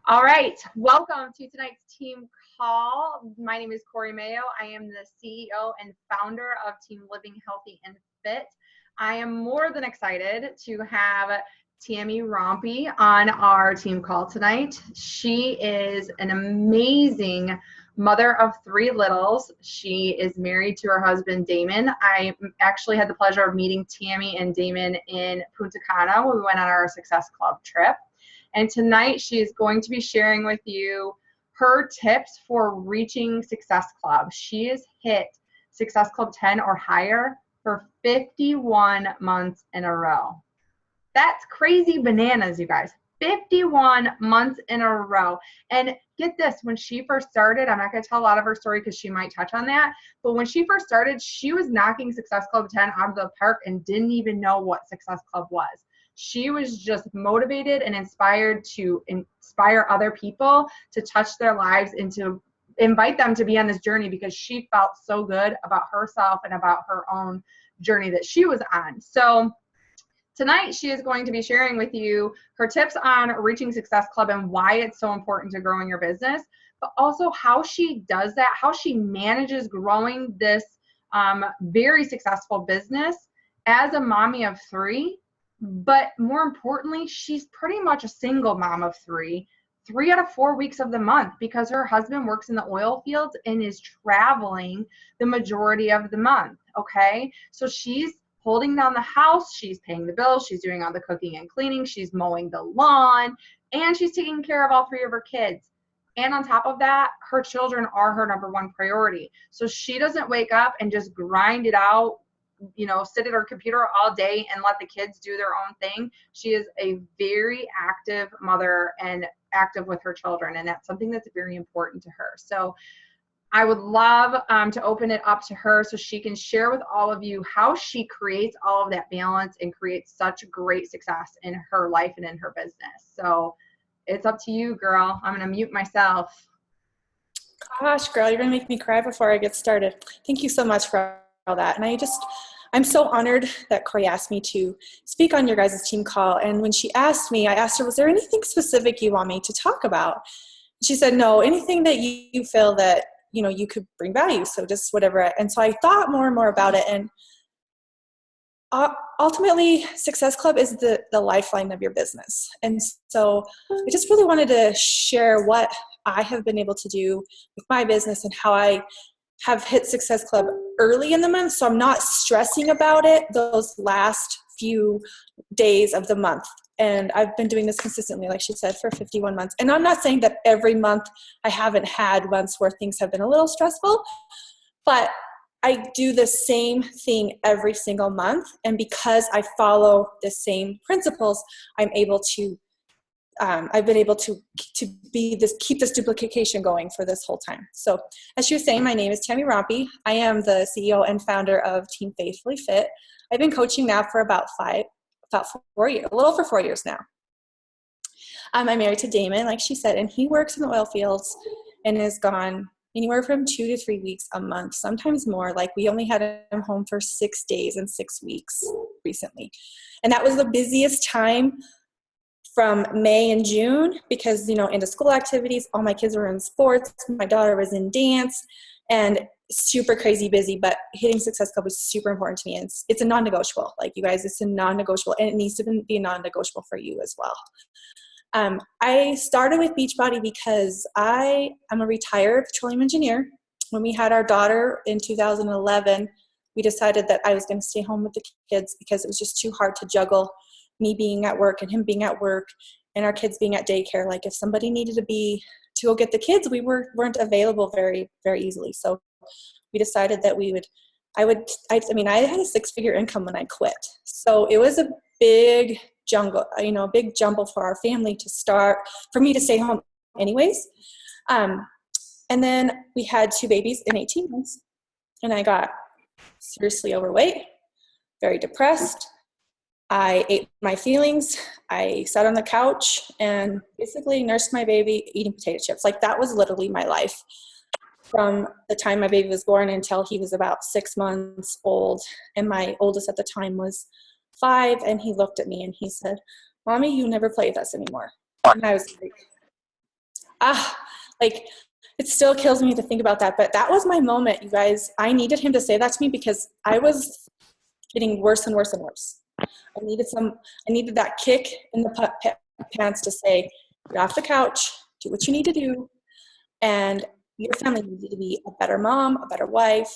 All right, welcome to tonight's team call. My name is Corey Mayo. I am the CEO and founder of Team Living Healthy and Fit. I am more than excited to have Tammie Wrampe on our team call tonight. She is an amazing mother of three littles. She is married to her husband, Damon. I actually had the pleasure of meeting Tammie and Damon in Punta Cana when we went on our Success Club trip. And tonight she is going to be sharing with you her tips for reaching Success Club. She has hit Success Club 10 or higher for 51 months in a row. That's crazy bananas, you guys. 51 months in a row. And get this, when she first started, I'm not going to tell a lot of her story because she might touch on that, but when she first started, she was knocking Success Club 10 out of the park and didn't even know what Success Club was. She was just motivated and inspired to inspire other people to touch their lives and to invite them to be on this journey because she felt so good about herself and about her own journey that she was on. So tonight, she is going to be sharing with you her tips on reaching Success Club and why it's so important to growing your business, but also how she does that, how she manages growing this very successful business as a mommy of three. But more importantly, she's pretty much a single mom of three out of 4 weeks of the month because her husband works in the oil fields and is traveling the majority of the month, okay? So she's holding down the house, she's paying the bills, she's doing all the cooking and cleaning, she's mowing the lawn, and she's taking care of all three of her kids. And on top of that, her children are her number one priority. So she doesn't wake up and just grind it out, sit at her computer all day and let the kids do their own thing. She is a very active mother and active with her children, and that's something that's very important to her. So I would love to open it up to her so she can share with all of you how she creates all of that balance and creates such great success in her life and in her business. So it's up to you, girl. I'm going to mute myself. Gosh, girl, you're going to make me cry before I get started. Thank you so much for all that. And I'm so honored that Corey asked me to speak on your guys' team call. And when she asked me, I asked her, was there anything specific you want me to talk about? She said, no, anything that you feel that, you could bring value. So just whatever. And so I thought more and more about it. And ultimately, Success Club is the lifeline of your business. And so I just really wanted to share what I have been able to do with my business and how I have hit Success Club early in the month. So I'm not stressing about it those last few days of the month. And I've been doing this consistently, like she said, for 51 months. And I'm not saying that every month I haven't had months where things have been a little stressful, but I do the same thing every single month. And because I follow the same principles, I'm able to I've been able to keep this duplication going for this whole time. So as she was saying, my name is Tammie Wrampe. I am the CEO and founder of Team Faithfully Fit. I've been coaching now for about 4 years, a little over 4 years now. I'm married to Damon, like she said, and he works in the oil fields and is gone anywhere from 2 to 3 weeks a month, sometimes more. Like we only had him home for 6 days and 6 weeks recently. And that was the busiest time from May and June because, into school activities, all my kids were in sports, my daughter was in dance, and super crazy busy, but hitting Success Club was super important to me. And it's a non-negotiable. Like you guys, it's a non-negotiable, and it needs to be a non-negotiable for you as well. I started with Beachbody because I am a retired petroleum engineer. When we had our daughter in 2011, we decided that I was going to stay home with the kids because it was just too hard to juggle me being at work and him being at work and our kids being at daycare. Like if somebody needed to go get the kids, we weren't available very, very easily. So we decided that I had a 6-figure income when I quit. So it was a big big jumble for our family for me to stay home anyways. And then we had 2 babies in 18 months and I got seriously overweight, very depressed. I ate my feelings. I sat on the couch and basically nursed my baby eating potato chips. Like that was literally my life from the time my baby was born until he was about 6 months old. And my oldest at the time was 5. And he looked at me and he said, "Mommy, you never play with us anymore." And I was like, Like, it still kills me to think about that. But that was my moment, you guys. I needed him to say that to me because I was getting worse and worse and worse. I needed that kick in the pants to say, get off the couch, do what you need to do, and your family needs you to be a better mom, a better wife.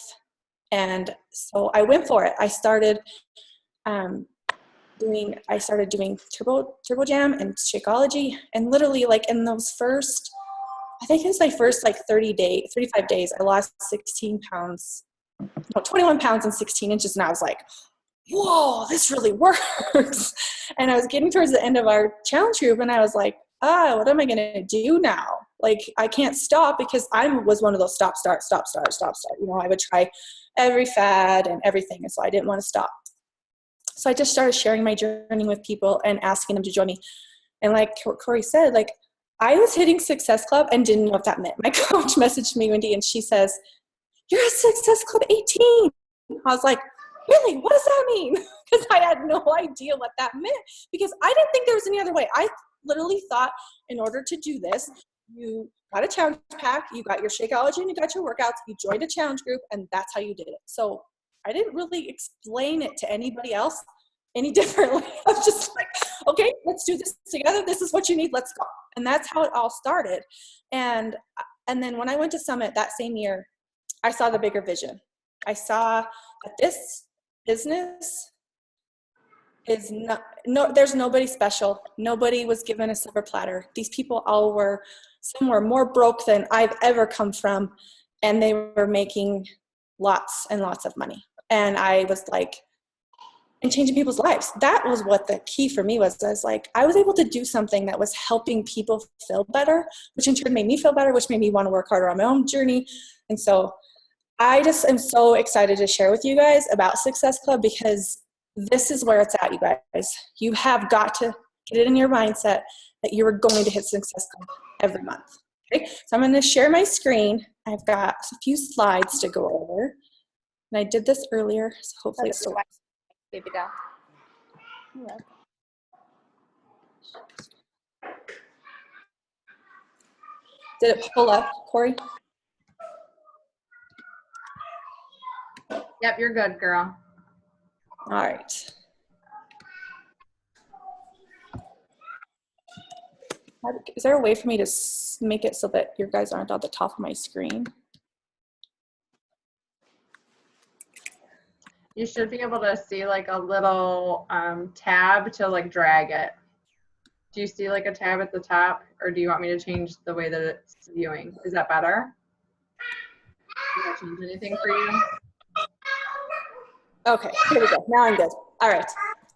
And so I went for it. I started doing Turbo Jam and Shakeology, and literally like in those first, I think it was my first like 35 days, I lost 16 pounds, no, 21 pounds and 16 inches. And I was like, whoa, this really works. And I was getting towards the end of our challenge group, and I was like, what am I going to do now? Like, I can't stop, because I was one of those stop, start. You know, I would try every fad and everything. And so I didn't want to stop. So I just started sharing my journey with people and asking them to join me. And like Corey said, like, I was hitting Success Club and didn't know what that meant. My coach messaged me, Wendy, and she says, you're at Success Club 18. I was like, really? What does that mean? Because I had no idea what that meant, because I didn't think there was any other way. I literally thought in order to do this, you got a challenge pack, you got your Shakeology, and you got your workouts, you joined a challenge group, and that's how you did it. So I didn't really explain it to anybody else any differently. I was just like, okay, let's do this together. This is what you need. Let's go. And that's how it all started. And then when I went to Summit that same year, I saw the bigger vision. I saw that this business is there's nobody special. Nobody was given a silver platter. These people all were, some were more broke than I've ever come from, and they were making lots and lots of money. And I was like, and changing people's lives. That was what the key for me was. I was like, I was able to do something that was helping people feel better, which in turn made me feel better, which made me want to work harder on my own journey. And so I just am so excited to share with you guys about Success Club, because this is where it's at, you guys. You have got to get it in your mindset that you're going to hit Success Club every month. Okay, so I'm going to share my screen. I've got a few slides to go over. And I did this earlier, so hopefully it still works. Baby doll. Did it pull up, Corey? Yep, you're good, girl. All right. Is there a way for me to make it so that your guys aren't at the top of my screen? You should be able to see like a little tab to like drag it. Do you see like a tab at the top, or do you want me to change the way that it's viewing? Is that better? Did that change anything for you? Okay, here we go. Now I'm good. All right.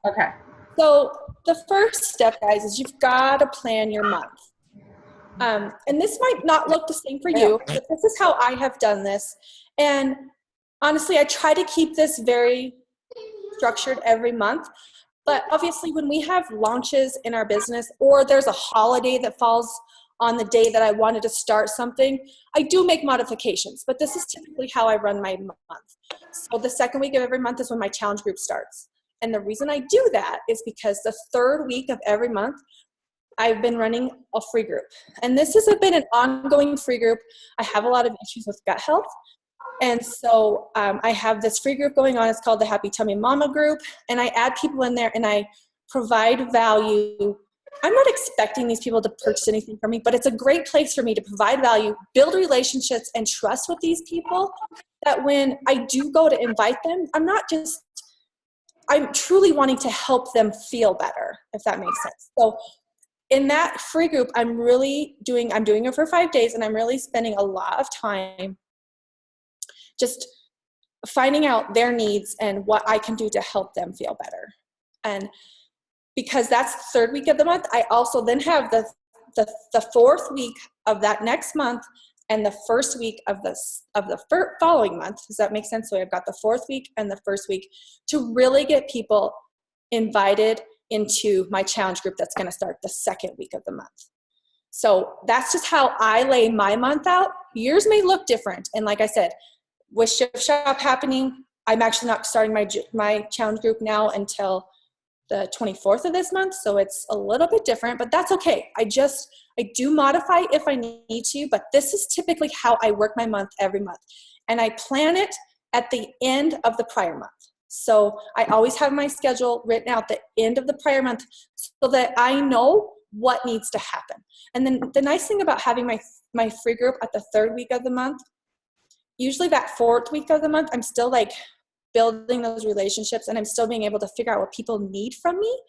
Okay. So the first step, guys, is you've got to plan your month. And this might not look the same for you, but this is how I have done this. And honestly, I try to keep this very structured every month. But obviously, when we have launches in our business, or there's a holiday that falls on the day that I wanted to start something, I do make modifications. But this is typically how I run my month. So the second week of every month is when my challenge group starts. And the reason I do that is because the third week of every month, I've been running a free group. And this has been an ongoing free group. I have a lot of issues with gut health. And so I have this free group going on. It's called the Happy Tummy Mama group. And I add people in there and I provide value. I'm not expecting these people to purchase anything from me, but it's a great place for me to provide value, build relationships and trust with these people, that when I do go to invite them, I'm truly wanting to help them feel better, if that makes sense. So in that free group, I'm doing it for 5 days, and I'm really spending a lot of time just finding out their needs and what I can do to help them feel better. And because that's the third week of the month, I also then have the fourth week of that next month and the first week of the following month. Does that make sense? So I've got the fourth week and the first week to really get people invited into my challenge group that's going to start the second week of the month. So that's just how I lay my month out. Yours may look different. And like I said, with Shift Shop happening, I'm actually not starting my challenge group now until the 24th of this month, so it's a little bit different, but that's okay. I do modify if I need to, but this is typically how I work my month every month. And I plan it at the end of the prior month. So I always have my schedule written out the end of the prior month so that I know what needs to happen. And then the nice thing about having my free group at the third week of the month, usually that fourth week of the month, I'm still like building those relationships and I'm still being able to figure out what people need from me,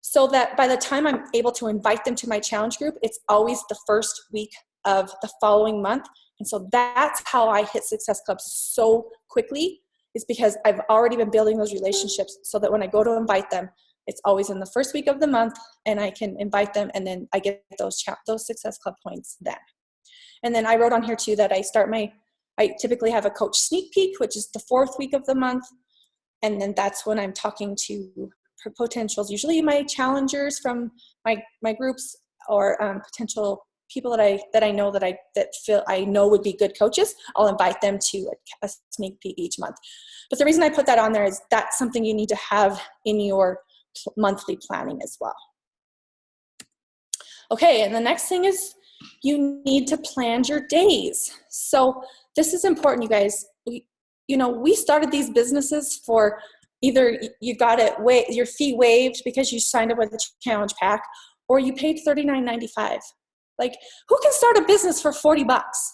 so that by the time I'm able to invite them to my challenge group, it's always the first week of the following month. And so that's how I hit Success Club so quickly, is because I've already been building those relationships so that when I go to invite them, it's always in the first week of the month and I can invite them and then I get those Success Club points then. And then I wrote on here too that I typically have a coach sneak peek, which is the fourth week of the month. And then that's when I'm talking to potentials, usually my challengers from my groups, or potential people that I know that feel I know would be good coaches. I'll invite them to a sneak peek each month. But the reason I put that on there is that's something you need to have in your monthly planning as well. Okay, and the next thing is you need to plan your days. So this is important, you guys. We started these businesses for either you got your fee waived because you signed up with the challenge pack, or you paid $39.95. Like, who can start a business for $40?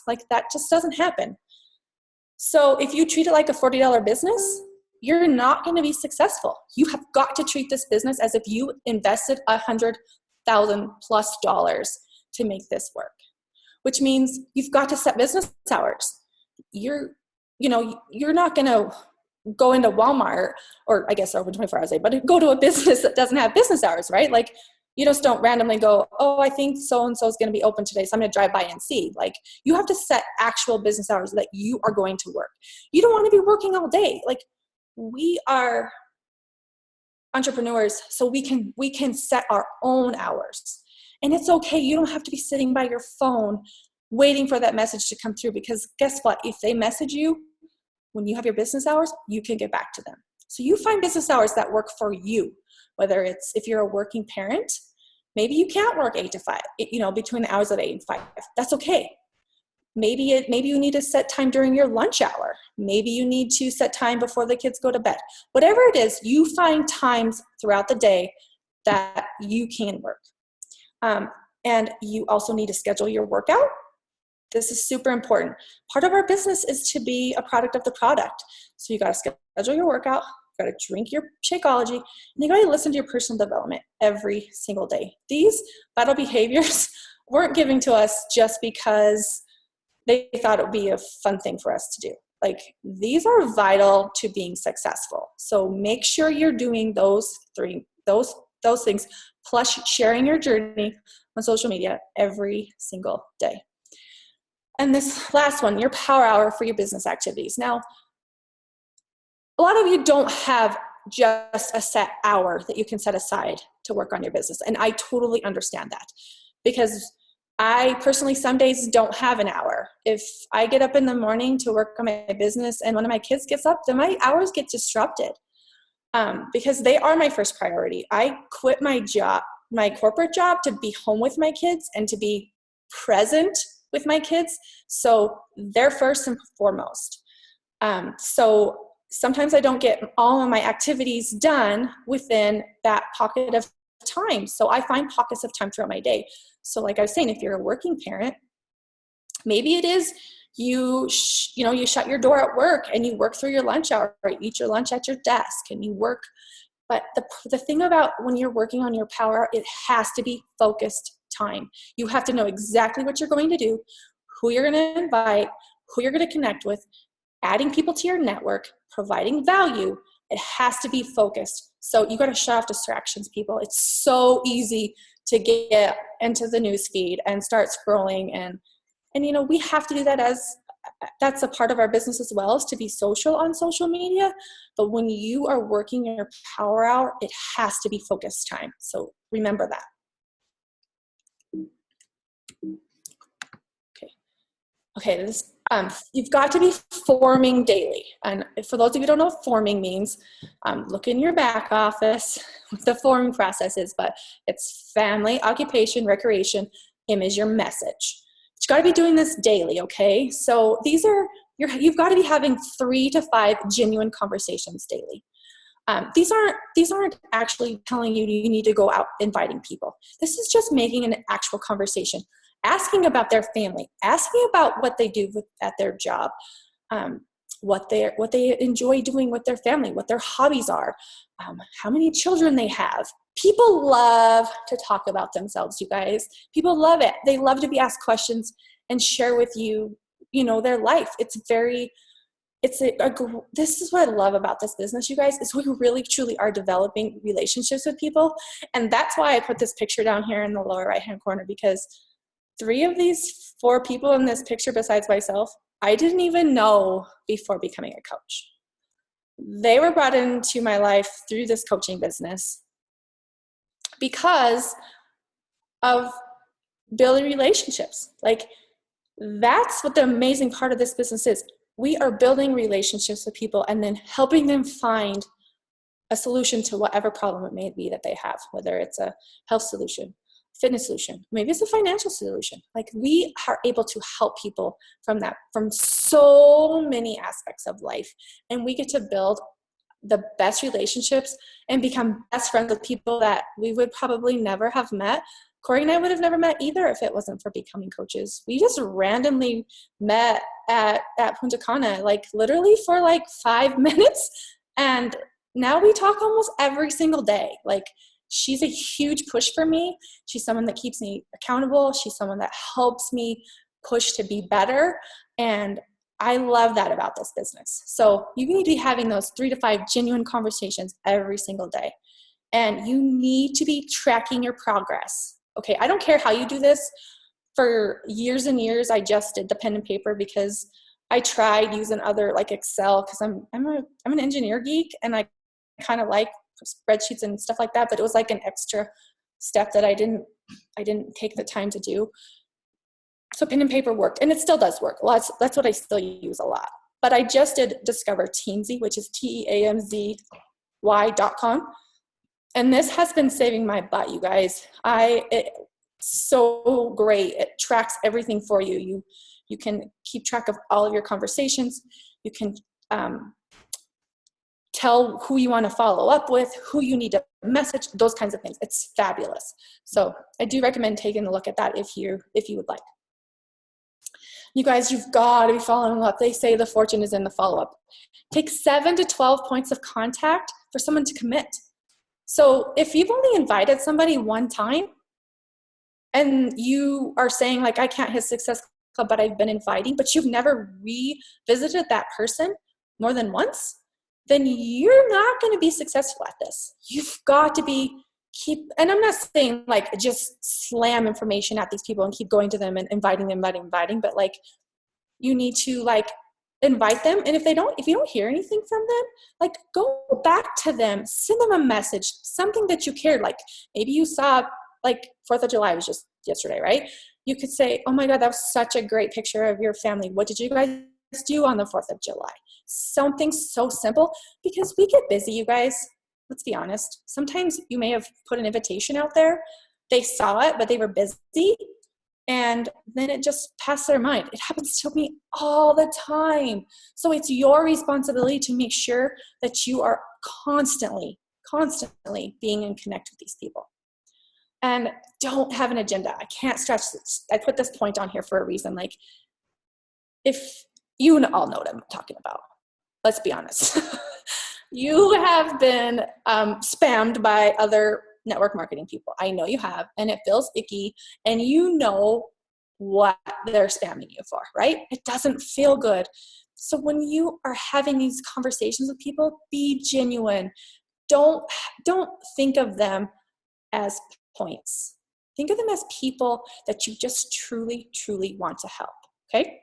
Like, that just doesn't happen. So if you treat it like a $40 business, you're not going to be successful. You have got to treat this business as if you invested $100,000+ to make this work, which means you've got to set business hours. You're not going to go into Walmart, or I guess open 24 hours a day, but go to a business that doesn't have business hours, right? Like, you just don't randomly go, oh, I think so-and-so is going to be open today, so I'm going to drive by and see. Like, you have to set actual business hours that you are going to work. You don't want to be working all day. Like, we are entrepreneurs, so we can set our own hours. And it's okay. You don't have to be sitting by your phone waiting for that message to come through, because guess what? If they message you when you have your business hours, you can get back to them. So you find business hours that work for you, whether it's if you're a working parent, maybe you can't work 8 to 5, between the hours of 8 and 5. That's okay. Maybe you need to set time during your lunch hour. Maybe you need to set time before the kids go to bed. Whatever it is, you find times throughout the day that you can work. And you also need to schedule your workout. This is super important. Part of our business is to be a product of the product. So you got to schedule your workout, you got to drink your Shakeology, and you got to listen to your personal development every single day. These vital behaviors weren't given to us just because they thought it would be a fun thing for us to do. Like, these are vital to being successful. So make sure you're doing those things, plus sharing your journey on social media every single day. And this last one, your power hour for your business activities. Now, a lot of you don't have just a set hour that you can set aside to work on your business. And I totally understand that, because I personally some days don't have an hour. If I get up in the morning to work on my business and one of my kids gets up, then my hours get disrupted, because they are my first priority. I quit my job, my corporate job, to be home with my kids and to be present with my kids. So they're first and foremost. So sometimes I don't get all of my activities done within that pocket of time. So I find pockets of time throughout my day. So like I was saying, if you're a working parent, maybe it is you shut your door at work and you work through your lunch hour, or you eat your lunch at your desk and you work. But the thing about when you're working on your power, it has to be focused time. You have to know exactly what you're going to do, who you're going to invite, who you're going to connect with, adding people to your network, providing value. It has to be focused. So you got to shut off distractions, people. It's so easy to get into the news feed and start scrolling, and we have to do that, as that's a part of our business as well, is to be social on social media. But when you are working your power hour, it has to be focused time. So remember that. Okay, you've got to be forming daily. And for those of you who don't know what forming means, look in your back office. the forming process is, but it's family, occupation, recreation, image, your message. You got to be doing this daily, okay? So you've got to be having 3 to 5 genuine conversations daily. These aren't actually telling you you need to go out inviting people. This is just making an actual conversation, asking about their family, asking about what they do at their job, what they enjoy doing with their family, what their hobbies are, how many children they have. People love to talk about themselves, you guys. People love it. They love to be asked questions and share with you, their life. This is what I love about this business, you guys, is we really truly are developing relationships with people. And that's why I put this picture down here in the lower right-hand corner, because 3 of these 4 people in this picture besides myself, I didn't even know before becoming a coach. They were brought into my life through this coaching business because of building relationships. Like, that's what the amazing part of this business is. We are building relationships with people and then helping them find a solution to whatever problem it may be that they have, whether it's a health solution, fitness solution, maybe it's a financial solution. Like, we are able to help people from so many aspects of life. And we get to build the best relationships and become best friends with people that we would probably never have met. Corey and I would have never met either if it wasn't for becoming coaches. We just randomly met at Punta Cana, like literally for like 5 minutes. And now we talk almost every single day. Like, she's a huge push for me. She's someone that keeps me accountable. She's someone that helps me push to be better. And I love that about this business. So you need to be having those 3 to 5 genuine conversations every single day. And you need to be tracking your progress. Okay, I don't care how you do this. For years and years, I just did the pen and paper because I tried using other like Excel, because I'm an engineer geek and I kind of like spreadsheets and stuff like that, but it was like an extra step that I didn't take the time to do. So pen and paper worked, and it still does work. Well, that's what I still use a lot. But I just did discover Teamzy, which is TEAMZY.com. And this has been saving my butt, you guys. It's so great. It tracks everything for you. You can keep track of all of your conversations. You can tell who you want to follow up with, who you need to message, those kinds of things. It's fabulous. So I do recommend taking a look at that if you would like. You guys, you've got to be following up. They say the fortune is in the follow-up. Take 7 to 12 points of contact for someone to commit. So if you've only invited somebody one time and you are saying like, I can't hit Success Club, but I've been inviting, but you've never revisited that person more than once, then you're not going to be successful at this. You've got to and I'm not saying like just slam information at these people and keep going to them and inviting, but like you need to like invite them. And if you don't hear anything from them, like go back to them, send them a message, something that you cared. Like maybe you saw like 4th of July was just yesterday, right? You could say, oh my God, that was such a great picture of your family. What did you guys do on the 4th of July? Something so simple, because we get busy, you guys. Let's be honest. Sometimes you may have put an invitation out there. They saw it, but they were busy. And then it just passed their mind. It happens to me all the time. So it's your responsibility to make sure that you are constantly being in connect with these people. And don't have an agenda. I can't stress this. I put this point on here for a reason. Like, if you all know what I'm talking about, let's be honest. You have been spammed by other network marketing people. I know you have, and it feels icky, and you know what they're spamming you for, right? It doesn't feel good. So when you are having these conversations with people, be genuine. Don't think of them as points. Think of them as people that you just truly, truly want to help, okay?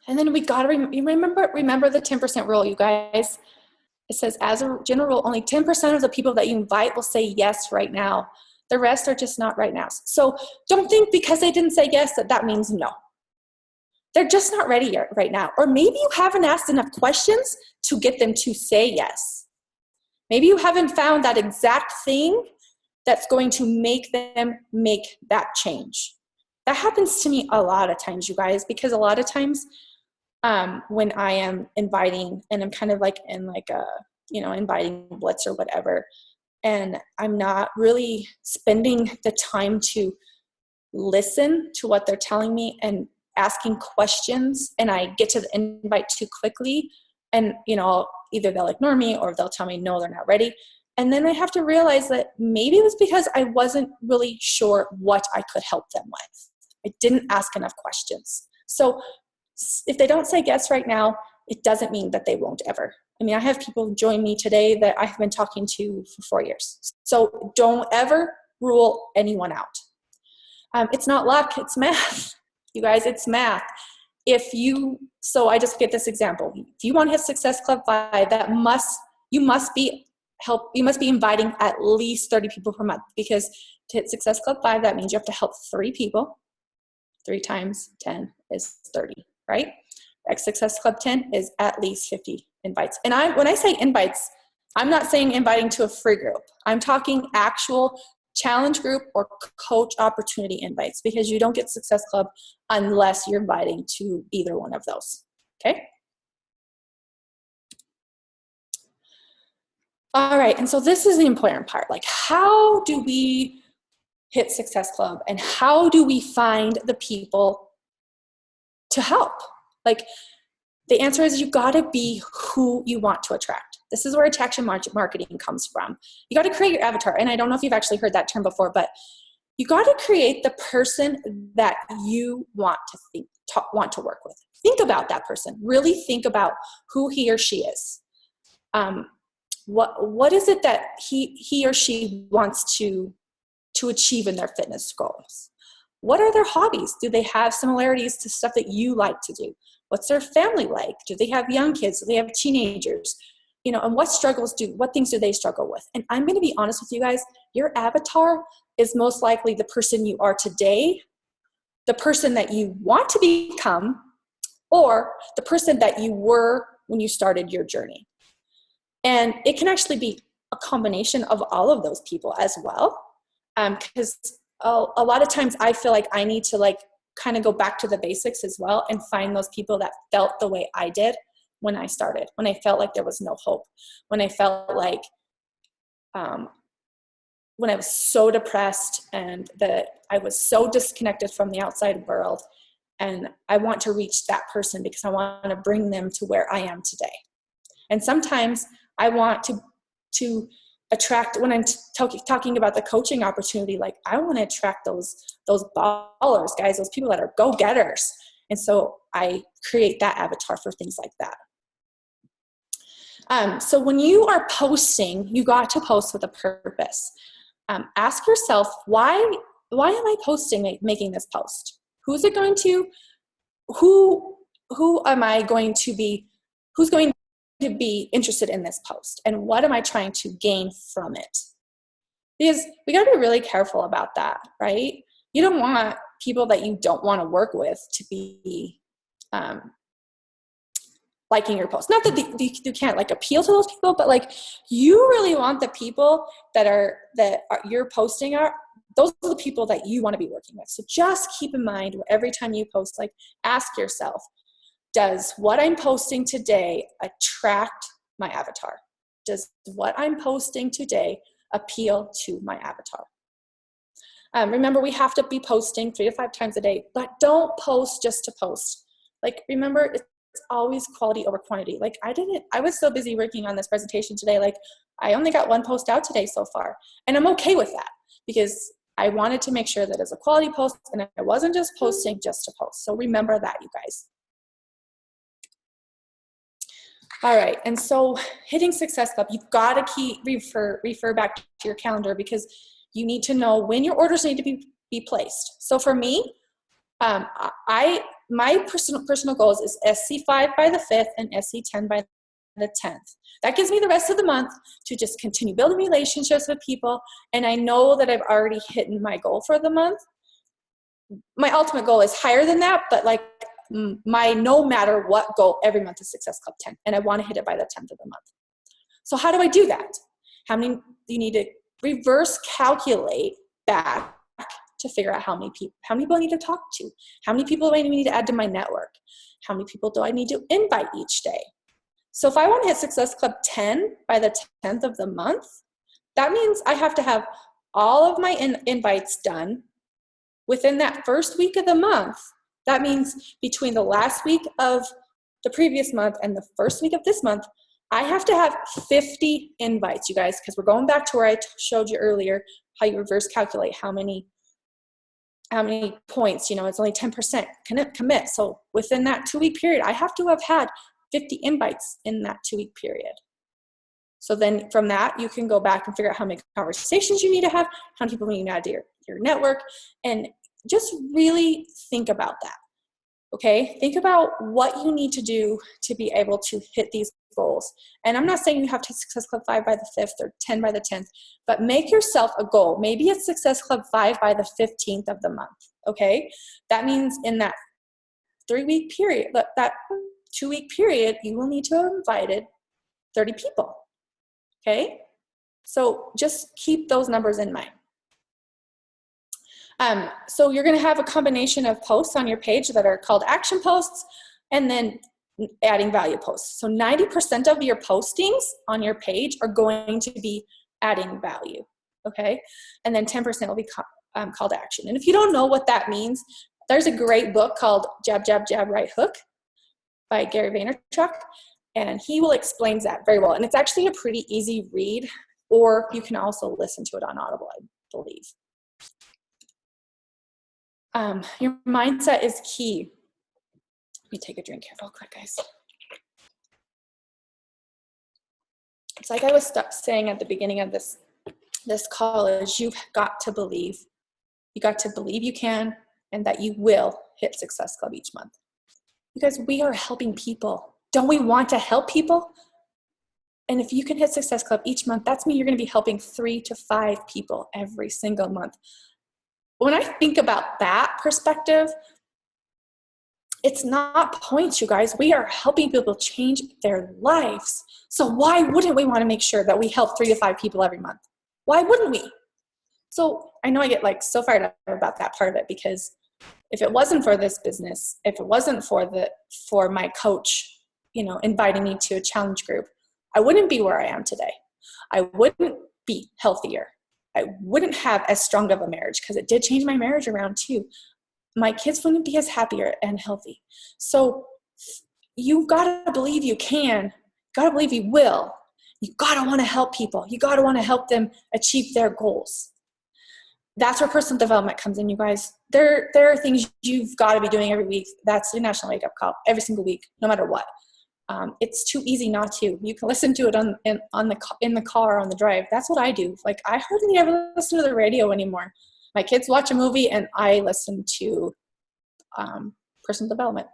And then we got to remember the 10% rule, you guys. It says, as a general rule, only 10% of the people that you invite will say yes right now. The rest are just not right now. So don't think because they didn't say yes that means no. They're just not ready yet right now. Or maybe you haven't asked enough questions to get them to say yes. Maybe you haven't found that exact thing that's going to make them make that change. That happens to me a lot of times, you guys, because a lot of times when I am inviting, and I'm kind of like in like a, inviting blitz or whatever, and I'm not really spending the time to listen to what they're telling me and asking questions, and I get to the invite too quickly, and either they'll ignore me or they'll tell me no, they're not ready. And then I have to realize that maybe it was because I wasn't really sure what I could help them with. I didn't ask enough questions. So if they don't say yes right now, it doesn't mean that they won't ever. I mean, I have people join me today that I have been talking to for 4 years. So don't ever rule anyone out. It's not luck, it's math. You guys, it's math. So I just get this example. If you want to hit Success Club 5, you must be inviting at least 30 people per month, because to hit Success Club 5, that means you have to help 3 people. 3 times 10 is 30, right? Success Club 10 is at least 50 invites. And when I say invites, I'm not saying inviting to a free group. I'm talking actual challenge group or coach opportunity invites, because you don't get Success Club unless you're inviting to either one of those, okay? All right, and so this is the important part. Like, how do we hit Success Club, and how do we find the people to help? Like, the answer is you gotta be who you want to attract. This is where attraction marketing comes from. You gotta create your avatar. And I don't know if you've actually heard that term before, but you gotta create the person that you want to work with. Think about that person. Really think about who he or she is. What is it that he or she wants to achieve in their fitness goals? What are their hobbies? Do they have similarities to stuff that you like to do? What's their family like? Do they have young kids? Do they have teenagers? And what things do they struggle with? And I'm going to be honest with you guys, your avatar is most likely the person you are today, the person that you want to become, or the person that you were when you started your journey. And it can actually be a combination of all of those people as well. Because a lot of times I feel like I need to kind of go back to the basics as well and find those people that felt the way I did when I started, when I felt like there was no hope, when I felt like, when I was so depressed and that I was so disconnected from the outside world. And I want to reach that person because I want to bring them to where I am today. And sometimes I want to attract, when I'm talking about the coaching opportunity, like I want to attract those ballers, guys, those people that are go-getters. And so I create that avatar for things like that. So when you are posting, you got to post with a purpose. Ask yourself, why am I posting, making this post? Who's it going to, who am I going to be, who's going to be interested in this post? And what am I trying to gain from it? Because we got to be really careful about that, right? You don't want people that you don't want to work with to be liking your post. Not that you can't appeal to those people, but you really want the people that you're posting those are the people that you want to be working with. So just keep in mind every time you post, ask yourself, does what I'm posting today attract my avatar? Does what I'm posting today appeal to my avatar? Remember, we have to be posting 3 to 5 times a day, but don't post just to post. Remember, it's always quality over quantity. I was so busy working on this presentation today, I only got 1 post out today so far. And I'm okay with that because I wanted to make sure that it's a quality post and I wasn't just posting just to post. So remember that, you guys. All right, and so hitting Success Club, you've got to refer back to your calendar because you need to know when your orders need to be placed. So for me, my personal goals is SC5 by the 5th and SC10 by the 10th. That gives me the rest of the month to just continue building relationships with people, and I know that I've already hit my goal for the month. My ultimate goal is higher than that, but my no matter what goal every month is Success Club 10, and I want to hit it by the 10th of the month. So how do I do that? How many you need to reverse calculate back to figure out how many people I need to talk to, how many people do I need to add to my network, how many people do I need to invite each day. So if I want to hit Success Club 10 by the 10th of the month, that means I have to have all of my invites done within that first week of the month. That means between the last week of the previous month and the first week of this month, I have to have 50 invites, you guys, because we're going back to where I showed you earlier, how you reverse calculate how many points, it's only 10% commit. So within that 2-week period, I have to have had 50 invites in that 2-week period. So then from that, you can go back and figure out how many conversations you need to have, how many people you need to add to your network, and just really think about that. Okay, think about what you need to do to be able to hit these goals. And I'm not saying you have to Success Club 5 by the 5th or 10 by the 10th, but make yourself a goal. Maybe it's Success Club 5 by the 15th of the month, okay? That means in that 3-week period, that 2-week period, you will need to have invited 30 people, okay? So just keep those numbers in mind. So you're going to have a combination of posts on your page that are called action posts and then adding value posts. So 90% of your postings on your page are going to be adding value, okay? And then 10% will be called action. And if you don't know what that means, there's a great book called Jab, Jab, Jab, Right Hook by Gary Vaynerchuk, and he will explain that very well. And it's actually a pretty easy read, or you can also listen to it on Audible, I believe. Your mindset is key. Let me take a drink here real quick, guys. It's like I was saying at the beginning of this call, is you've got to believe. You got to believe you can and that you will hit Success Club each month. Because we are helping people. Don't we want to help people? And if you can hit Success Club each month, that's mean you're going to be helping 3 to 5 people every single month. When I think about that perspective, it's not points, you guys. We are helping people change their lives. So why wouldn't we want to make sure that we help 3 to 5 people every month? Why wouldn't we? So I know I get so fired up about that part of it, because if it wasn't for this business, if it wasn't for my coach, inviting me to a challenge group, I wouldn't be where I am today. I wouldn't be healthier. I wouldn't have as strong of a marriage, because it did change my marriage around too. My kids wouldn't be as happier and healthy. So you got to believe you can. Got to believe you will. You got to want to help people. You got to want to help them achieve their goals. That's where personal development comes in, you guys. There are things you've got to be doing every week. That's the National Wake Up Call every single week, no matter what. It's too easy not to. You can listen to it in the car on the drive. That's what I do. I hardly ever listen to the radio anymore. My kids watch a movie and I listen to personal development.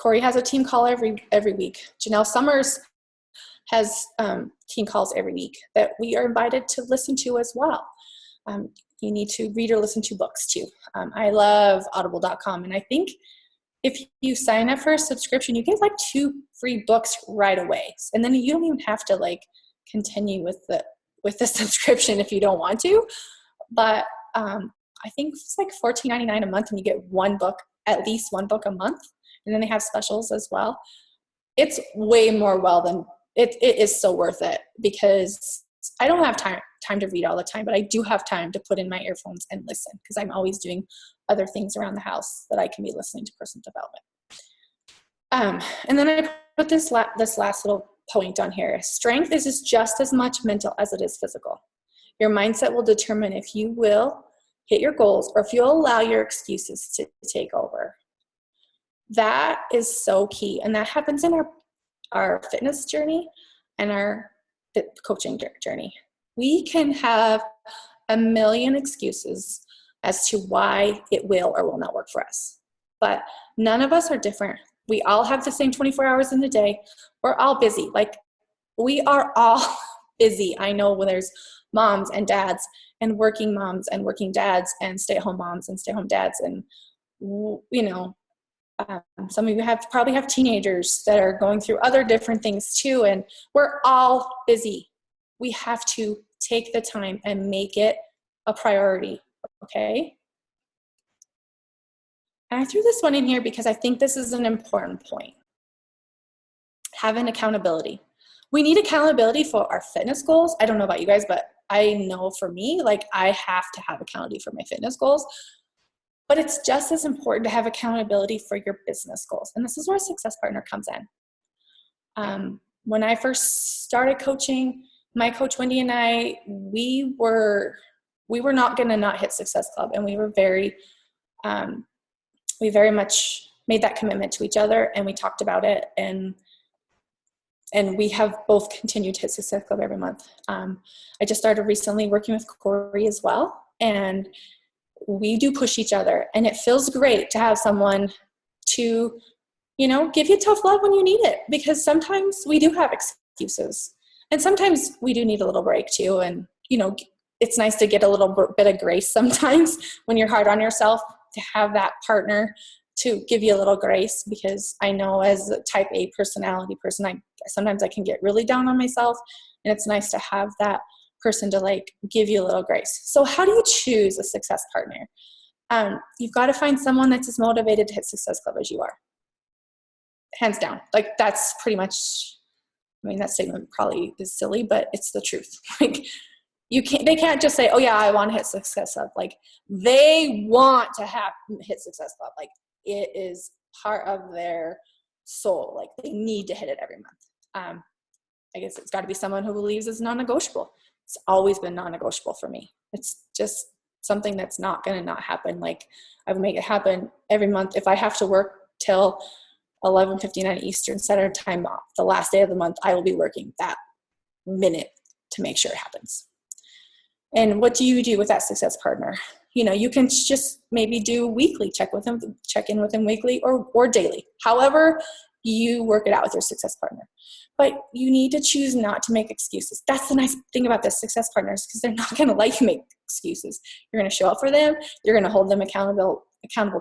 Corey has a team call every week. Janelle Summers has team calls every week that we are invited to listen to as well. You need to read or listen to books too. I love audible.com, and I think if you sign up for a subscription, you get 2 free books right away. And then you don't even have to continue with the subscription if you don't want to. But I think it's $14.99 a month and you get at least one book a month. And then they have specials as well. It's way more than it is so worth it, because I don't have time to read all the time, but I do have time to put in my earphones and listen, because I'm always doing other things around the house that I can be listening to personal development. And then I put this last little point on here. Strength is just as much mental as it is physical. Your mindset will determine if you will hit your goals or if you'll allow your excuses to take over. That is so key. And that happens in our fitness journey and our coaching journey. We can have a million excuses as to why it will or will not work for us. But none of us are different. We all have the same 24 hours in the day. We're all busy. We are all busy. I know when there's moms and dads and working moms and working dads and stay-at-home moms and stay-at-home dads. And, some of you probably have teenagers that are going through other different things too. And we're all busy. we have to take the time and make it a priority, okay? And I threw this one in here because I think this is an important point. Having accountability. We need accountability for our fitness goals. I don't know about you guys, but I know for me, like, I have to have accountability for my fitness goals, but it's just as important to have accountability for your business goals. And this is where a success partner comes in. When I first started coaching, my coach Wendy and I, we were not going to not hit Success Club, and we very much made that commitment to each other, and we talked about it, and we have both continued to hit Success Club every month. I just started recently working with Corey as well, and we do push each other, and it feels great to have someone to, give you tough love when you need it, because sometimes we do have excuses, and sometimes we do need a little break too. And, it's nice to get a little bit of grace sometimes when you're hard on yourself, to have that partner to give you a little grace, because I know as a type A personality person, sometimes I can get really down on myself, and it's nice to have that person to give you a little grace. So how do you choose a success partner? You've got to find someone that's as motivated to hit Success Club as you are. Hands down. That's pretty much, that statement probably is silly, but it's the truth. They can't just say, oh yeah, I want to hit Success Club. They want to hit Success Club. It is part of their soul. They need to hit it every month. I guess it's got to be someone who believes it's non-negotiable. It's always been non-negotiable for me. It's just something that's not going to not happen. I would make it happen every month. If I have to work till 11:59 Eastern Standard Time off, the last day of the month, I will be working that minute to make sure it happens. And what do you do with that success partner? You can just maybe do weekly, check in with them weekly or daily, however you work it out with your success partner. But you need to choose not to make excuses. That's the nice thing about the success partners, because they're not going to let you make excuses. You're going to show up for them. You're going to hold them accountable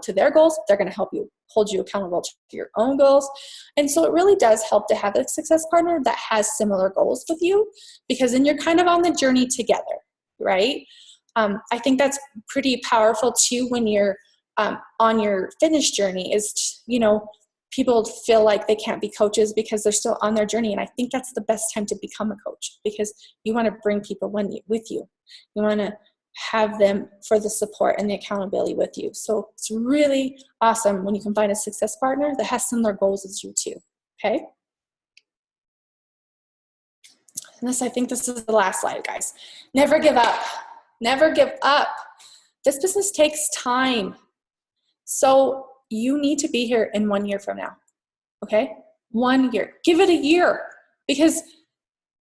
to their goals. They're going to hold you accountable to your own goals. And so it really does help to have a success partner that has similar goals with you, because then you're kind of on the journey together, right? I think that's pretty powerful too when you're on your fitness journey, is, people feel like they can't be coaches because they're still on their journey. And I think that's the best time to become a coach, because you want to bring people with you. You want to have them for the support and the accountability with you. So it's really awesome when you can find a success partner that has similar goals as you too. Okay. And I think this is the last slide, guys. Never give up. Never give up. This business takes time. So you need to be here in 1 year from now. Okay? 1 year. Give it a year, because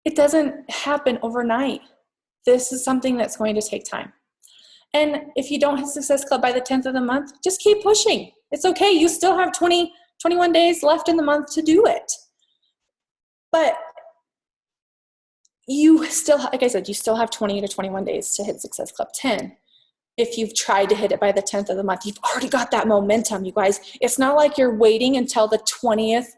it doesn't happen overnight. This is something that's going to take time. And if you don't hit Success Club by the 10th of the month, just keep pushing. It's okay. You still have 21 days left in the month to do it. But you still, like I said, you still have 20 to 21 days to hit Success Club 10. If you've tried to hit it by the 10th of the month, you've already got that momentum, you guys. It's not like you're waiting until the 20th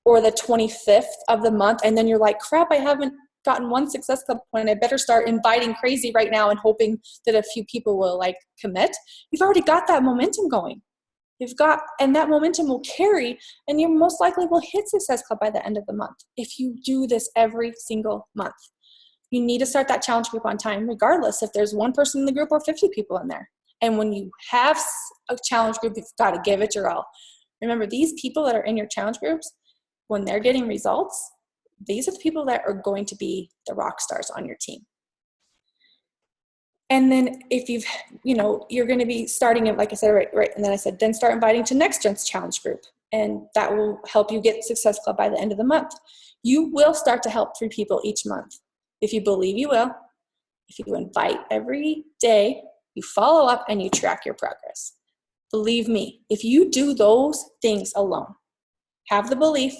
or the 25th of the month, and then you're like, crap, I haven't gotten one Success Club point. I better start inviting crazy right now and hoping that a few people will commit. You've already got that momentum going. And that momentum will carry, and you most likely will hit Success Club by the end of the month if you do this every single month. You need to start that challenge group on time, regardless if there's one person in the group or 50 people in there. And when you have a challenge group, you've got to give it your all. Remember, these people that are in your challenge groups, when they're getting results, these are the people that are going to be the rock stars on your team. And then if you're going to be starting it, like I said, right. And then I said, then start inviting to next gen's challenge group. And that will help you get Success Club by the end of the month. You will start to help 3 people each month. If you believe you will, if you invite every day, you follow up and you track your progress. Believe me, if you do those things alone, have the belief,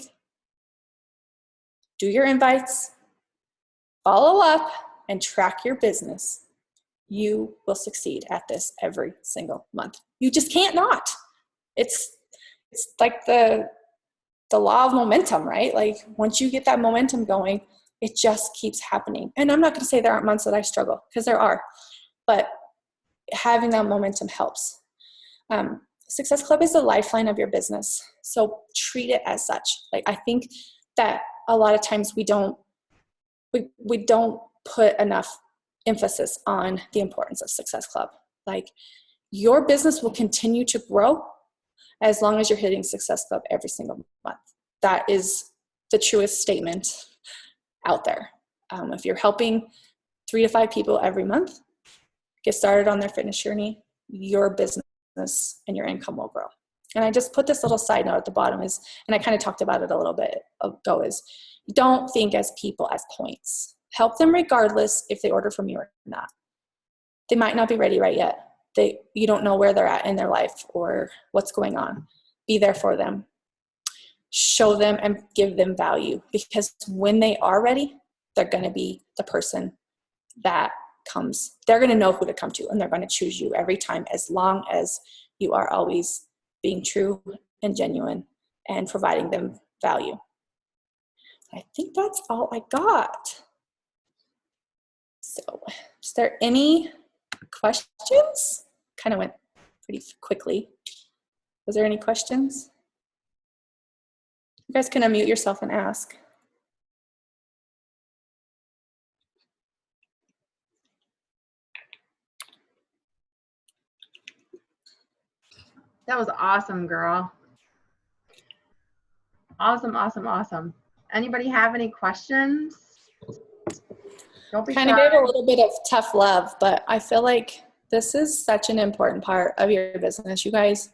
do your invites, follow up, and track your business, you will succeed at this every single month. You just can't not. It's like the law of momentum, right? Once you get that momentum going, it just keeps happening. And I'm not going to say there aren't months that I struggle, because there are, but having that momentum helps. Success Club is the lifeline of your business. So treat it as such. Like, I think that a lot of times we don't put enough emphasis on the importance of Success Club. Like, your business will continue to grow as long as you're hitting Success Club every single month. That is the truest statement out there. If you're helping 3 to 5 people every month get started on their fitness journey, your business and your income will grow. And I just put this little side note at the bottom is, and I kind of talked about it a little bit ago, is don't think as people as points. Help them regardless if they order from you or not. They might not be ready right yet. You don't know where they're at in their life or what's going on. Be there for them. Show them and give them value, because when they are ready, they're going to be the person that comes. They're going to know who to come to, and they're going to choose you every time, as long as you are always being true and genuine and providing them value. I think that's all I got. So, is there any questions? Kind of went pretty quickly. Was there any questions? You guys can unmute yourself and ask. That was awesome, girl. Awesome, awesome, awesome. Anybody have any questions? Don't be shy. Kind of gave a little bit of tough love, but I feel like this is such an important part of your business. You guys,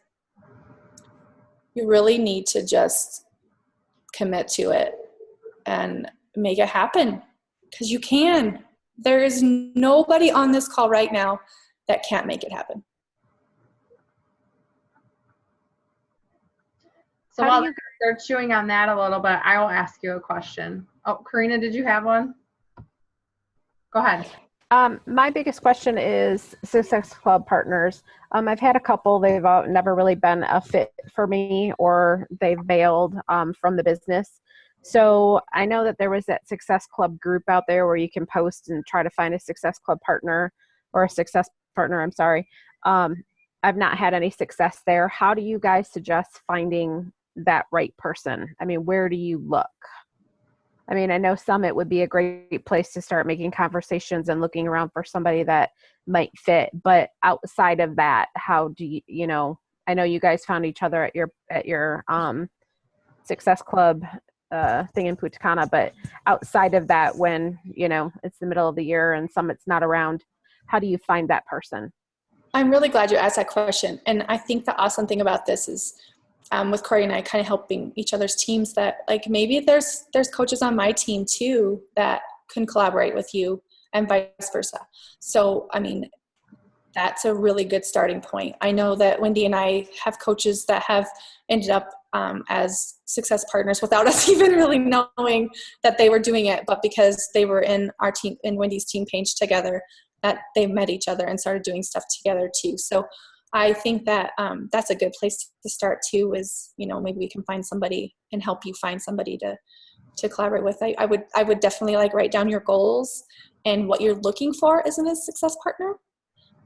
you really need to just commit to it and make it happen, because you can. There is nobody on this call right now that can't make it happen. So while they're chewing on that a little bit, I will ask you a question. Oh, Karina, did you have one? Go ahead. My biggest question is Success Club partners. I've had a couple. They've never really been a fit for me, or they've bailed from the business. So I know that there was that Success Club group out there where you can post and try to find a Success Club partner, or a success partner, I'm sorry. I've not had any success there. How do you guys suggest finding that right person? I mean, where do you look? I mean, I know Summit would be a great place to start making conversations and looking around for somebody that might fit. But outside of that, how do you, I know you guys found each other at your Success Club thing in Punta Cana, but outside of that, when, it's the middle of the year and Summit's not around, how do you find that person? I'm really glad you asked that question. And I think the awesome thing about this is, with Corey and I kind of helping each other's teams, that like maybe there's coaches on my team too that can collaborate with you, and vice versa. So, I mean, that's a really good starting point. I know that Wendy and I have coaches that have ended up as success partners without us even really knowing that they were doing it, but because they were in our team, in Wendy's team page together, that they met each other and started doing stuff together too. So I think that that's a good place to start too, is, maybe we can find somebody and help you find somebody to collaborate with. I would definitely write down your goals and what you're looking for as a success partner.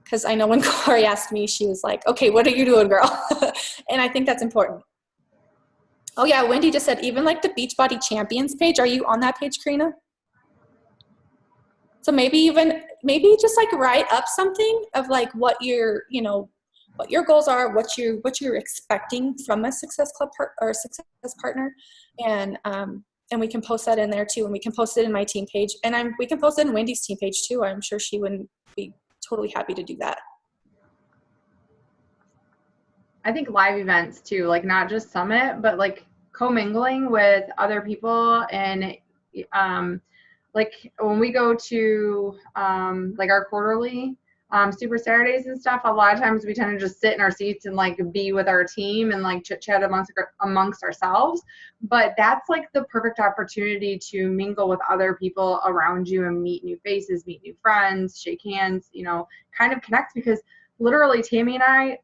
Because I know when Corey asked me, she was like, okay, what are you doing, girl? And I think that's important. Oh yeah, Wendy just said, even the Beachbody Champions page. Are you on that page, Karina? So maybe just write up something of what your, what your goals are, what you're expecting from a success club or success partner. And we can post that in there too. And we can post it in my team page, and we can post it in Wendy's team page too. I'm sure she wouldn't be totally happy to do that. I think live events too, not just Summit, but commingling with other people. And when we go to our quarterly Super Saturdays and stuff, a lot of times we tend to just sit in our seats and be with our team and chit chat amongst ourselves. But that's the perfect opportunity to mingle with other people around you and meet new faces, meet new friends, shake hands, kind of connect, because literally Tammie and I,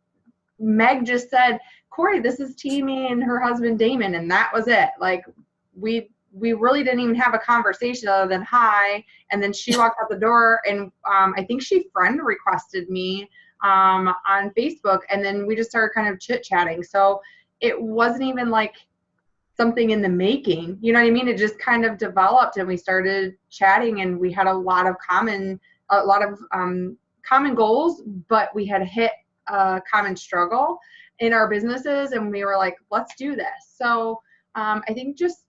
Meg just said, Corey, this is Tammie and her husband Damon, and that was it. We we really didn't even have a conversation other than hi. And then she walked out the door, and I think she friend requested me on Facebook, and then we just started kind of chit-chatting. So it wasn't even like something in the making, you know what I mean? It just kind of developed, and we started chatting, and we had a lot of common goals, but we had hit a common struggle in our businesses, and we were like, let's do this. So I think just,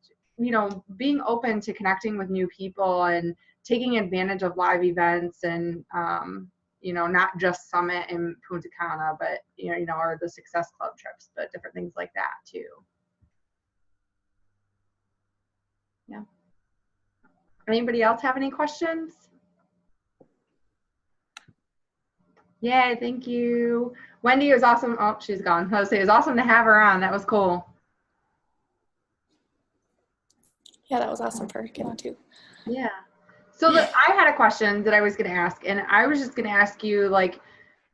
being open to connecting with new people and taking advantage of live events, and not just Summit and Punta Cana, but or the Success Club trips, but different things like that too. Yeah. Anybody else have any questions? Yay, thank you. Wendy, it was awesome. Oh, she's gone. I was saying, it was awesome to have her on. That was cool. Yeah, that was awesome for her to get on too. Yeah. So I had a question that I was going to ask, and I was just going to ask you, like,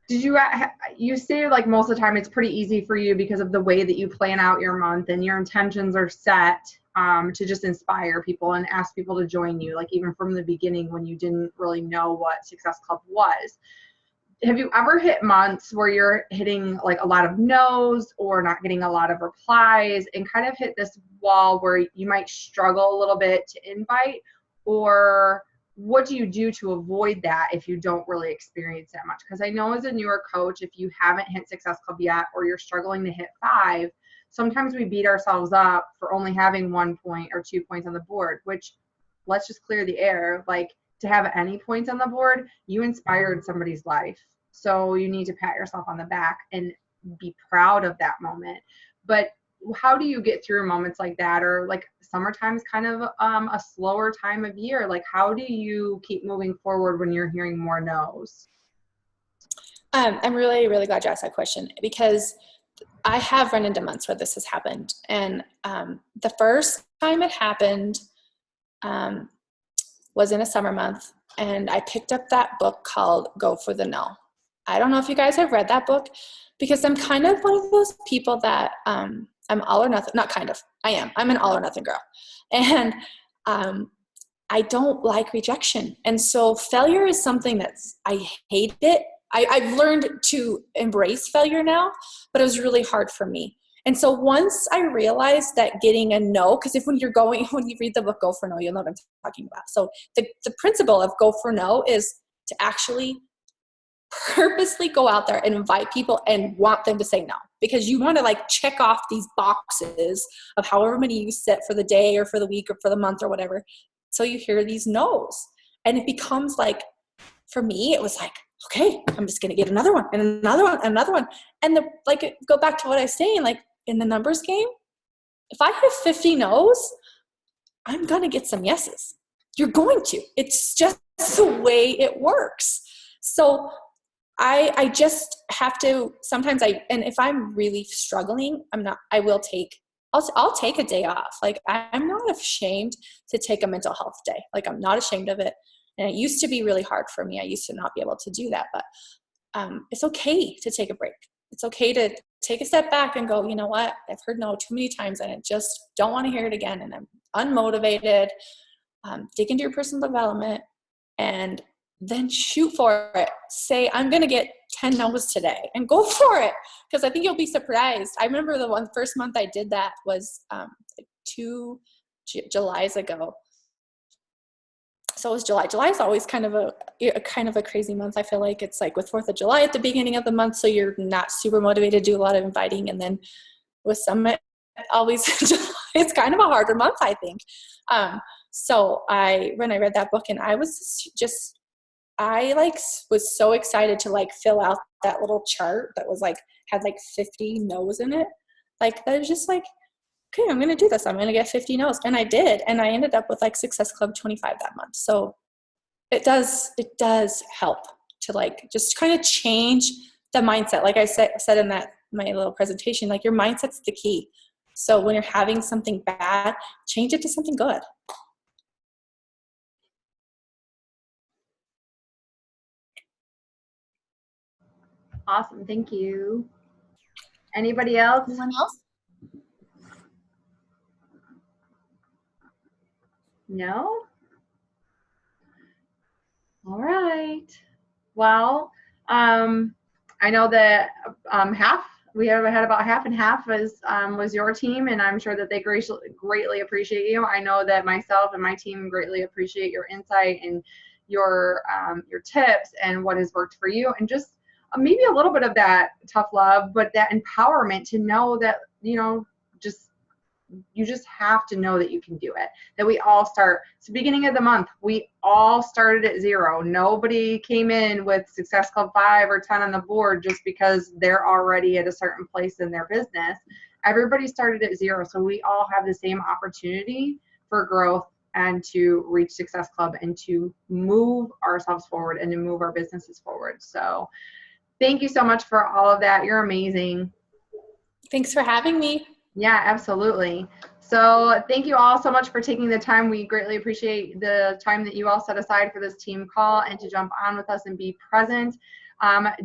did you say like most of the time it's pretty easy for you because of the way that you plan out your month and your intentions are set to just inspire people and ask people to join you, like even from the beginning when you didn't really know what Success Club was. Have you ever hit months where you're hitting like a lot of no's or not getting a lot of replies and kind of hit this wall where you might struggle a little bit to invite? Or what do you do to avoid that if you don't really experience that much? Because I know as a newer coach, if you haven't hit Success Club yet, or you're struggling to hit 5, sometimes we beat ourselves up for only having 1 point or 2 points on the board, which, let's just clear the air. Like, to have any points on the board, you inspired somebody's life. So you need to pat yourself on the back and be proud of that moment. But how do you get through moments like that? Or like summertime is kind of a slower time of year. Like, how do you keep moving forward when you're hearing more no's? I'm really, really glad you asked that question, because I have run into months where this has happened. And the first time it happened was in a summer month, and I picked up that book called Go for the No. I don't know if you guys have read that book, because I'm kind of one of those people that I'm all or nothing. Not kind of. I am. I'm an all or nothing girl. And I don't like rejection. And so failure is something I hate it. I've learned to embrace failure now, but it was really hard for me. And so once I realized that getting a no, because when you read the book Go for No, you'll know what I'm talking about. So the principle of Go for No is to actually purposely go out there and invite people and want them to say no, because you want to like check off these boxes of however many you set for the day or for the week or for the month or whatever. So you hear these no's, and it becomes like, for me, it was like, okay, I'm just going to get another one and another one and another one. And go back to what I was saying, like in the numbers game, if I have 50 no's, I'm going to get some yeses. You're going to. It's just the way it works. So I just have to, sometimes and if I'm really struggling, I'll take a day off. Like, I'm not ashamed to take a mental health day. Like, I'm not ashamed of it. And it used to be really hard for me. I used to not be able to do that, but it's okay to take a break. It's okay to take a step back and go, you know what? I've heard no too many times, and I just don't want to hear it again. And I'm unmotivated. Dig into your personal development and then shoot for it. Say, I'm going to get 10 no's today, and go for it. Because I think you'll be surprised. I remember the first month I did that was 2 Julys ago. So it was July. July is always kind of a crazy month. I feel like it's like with 4th of July at the beginning of the month, so you're not super motivated to do a lot of inviting. And then with Summit, always it's kind of a harder month, I think. So when I read that book, and I was was so excited to like fill out that little chart that was like, had like 50 no's in it. Like, that was just like, okay, I'm going to do this. I'm going to get 50 no's. And I did. And I ended up with like Success Club 25 that month. So it does help to like, just kind of change the mindset. Like I said in my little presentation, like, your mindset's the key. So when you're having something bad, change it to something good. Awesome. Thank you. Anybody else? Anyone else? No? All right. Well, I know that we have had about half and half was your team, and I'm sure that they greatly appreciate you. I know that myself and my team greatly appreciate your insight and your tips and what has worked for you, and just maybe a little bit of that tough love, but that empowerment to know that, just you just have to know that you can do it, that we all start. It's the beginning of the month. We all started at 0. Nobody came in with Success Club 5 or 10 on the board just because they're already at a certain place in their business. Everybody started at 0. So we all have the same opportunity for growth and to reach Success Club and to move ourselves forward and to move our businesses forward. So thank you so much for all of that. You're amazing. Thanks for having me. Yeah, absolutely. So thank you all so much for taking the time. We greatly appreciate the time that you all set aside for this team call and to jump on with us and be present.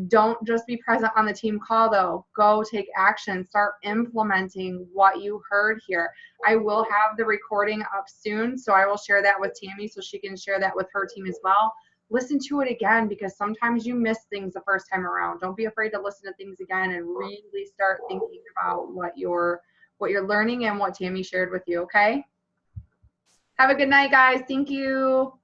Don't just be present on the team call, though. Go take action. Start implementing what you heard here. I will have the recording up soon, so I will share that with Tammie so she can share that with her team as well. Listen to it again, because sometimes you miss things the first time around. Don't be afraid to listen to things again and really start thinking about what you're learning and what Tammie shared with you, okay? Have a good night, guys. Thank you.